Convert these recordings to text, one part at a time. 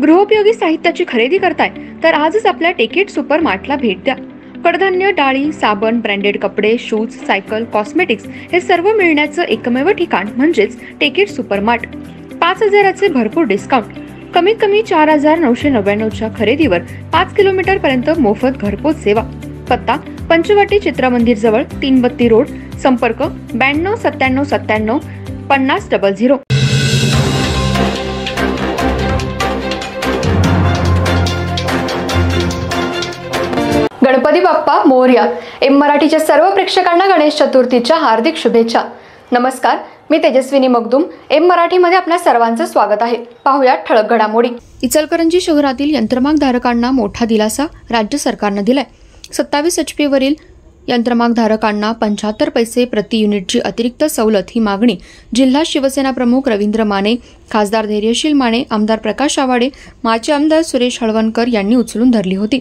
गृहोपयोगी साहित्याची खरेदी करताय तर आजच आपल्या टेकेट सुपर मार्टला भेट द्या। कडधान्य, डाळी, साबण, ब्रँडेड कपडे, शूज, सायकल, कॉस्मेटिक्स हे सर्व मिळण्याचं एकमेव ठिकाण म्हणजेच टेकेट सुपर मार्ट। 5,000चे भरपूर डिस्काउंट, कमीत कमी 4,999च्या खरेदीवर 5 किलोमीटर पर्यंत मोफत घरपोच सेवा। पत्ता पंचवटी चित्रमंदिर जवळ, 3 बत्ती रोड। संपर्क 92 97 97 50 00। गणपती बाप्पा मोरया। एम मराठीच्या सर्व प्रेक्षकांना गणेश चतुर्थीच्या हार्दिक शुभेच्छा। नमस्कार, मी तेजस्विनी मगदूम। एम मराठीमध्ये आपल्या सर्वांचं स्वागत आहे। पाहूया ठळक घडामोडी। इचलकरंजी शहरातील यंत्रमाग धारकांना मोठा दिलासा राज्य सरकारने दिलाय। 27 HP वरील यंत्रमाग धारकांना 75 पैसे प्रति युनिटची अतिरिक्त सवलत ही मागणी जिल्हा शिवसेना प्रमुख रवींद्र माने, खासदार धैर्यशील माने, आमदार प्रकाश आवाडे, माजी आमदार सुरेश हळवणकर यांनी उचलून धरली होती।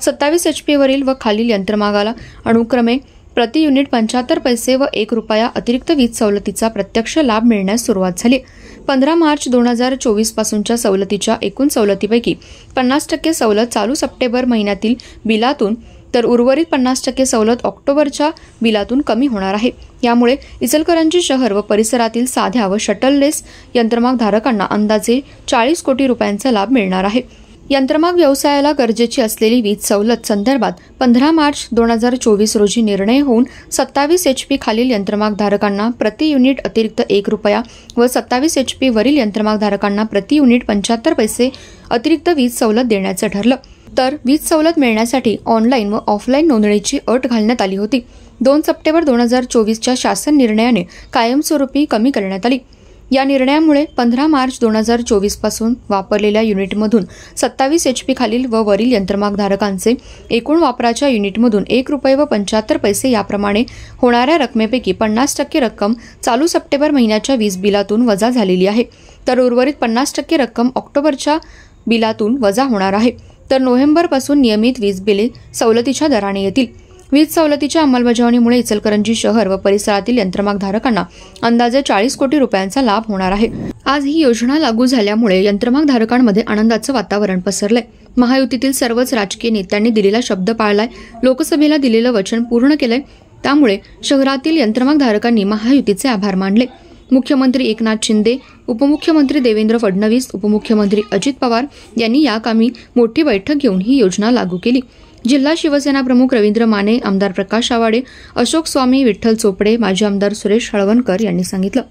27 HP वरील व खालील यंत्रमागाला अनुक्रमे प्रति युनिट 75 पैसे व 1 रुपया अतिरिक्त वीज सवलतीचा प्रत्यक्ष लाभ मिळण्यास सुरुवात झाली। 15 मार्च 2024 पासूनच्या सवलतीच्या एकूण सवलतीपैकी 50% सवलत चालू सप्टेंबर महिन्यातील बिलातून तर उर्वरित 50% सवलत ऑक्टोबरच्या बिलातून कमी होणार आहे। यामुळे इचलकरंजी शहर व परिसरातील साध्या व शटललेस यंत्रमाग धारकांना अंदाजे 40 कोटी रुपयांचा लाभ मिळणार आहे। यंत्रमाग व्यवसायाला गरजेची असलेली वीज सवलत संदर्भात 15 मार्च 2024 रोजी निर्णय होऊन 27 HP खालील यंत्रमाग धारकांना प्रति युनिट अतिरिक्त 1 रुपया व 27 HP वरील यंत्रमाग धारकांना प्रति युनिट 75 पैसे अतिरिक्त वीज सवलत देण्याचं ठरलं। तर वीज सवलत मिळण्यासाठी ऑनलाईन व ऑफलाईन नोंदणीची अट घालण्यात आली होती। 2 सप्टेंबर 2024च्या शासन निर्णयाने कायमस्वरूपी कमी करण्यात आली। या निर्णयामुळे 15 मार्च 2024 पासून वापरलेल्या युनिटमधून 27 HP खालील व वरील यंत्रमाग धारकांचे एकूण वापराच्या युनिटमधून 1 रुपये व 75 पैसे याप्रमाणे होणाऱ्या रकमेपैकी 50% रक्कम चालू सप्टेंबर महिन्याच्या वीज बिलातून वजा झालेली आहे। तर उर्वरित 50% रक्कम ऑक्टोबरच्या बिलातून वजा होणार आहे। तर नोव्हेंबर पासून नियमित वीज बिले सवलतीच्या दराने येतील। वीज सवलतीच्या अंमलबजावणीमुळे इचलकरंजी शहर व परिसरातील यंत्रमाग धारकांना अंदाजे 40 कोटी रुपयांचा लाभ होणार आहे। आज ही योजना लागू झाल्यामुळे यंत्रमाग धारकांमध्ये आनंदाचं वातावरण पसरलंय। महायुतीतील सर्वच राजकीय नेत्यांनी दिलेला शब्द पाळलाय, लोकसभेला दिलेलं वचन पूर्ण केलंय। त्यामुळे शहरातील यंत्रमाग धारकांनी महायुतीचे आभार मानले। मुख्यमंत्री एकनाथ शिंदे, उपमुख्यमंत्री देवेंद्र फडणवीस, उपमुख्यमंत्री अजित पवार यांनी या कामी मोठी बैठक घेऊन ही योजना लागू केली। जिल्हा शिवसेना प्रमुख रवींद्र माने, आमदार प्रकाश आवाडे, अशोक स्वामी, विठ्ठल चोपडे, माजी आमदार सुरेश हळवणकर यांनी सांगितलं।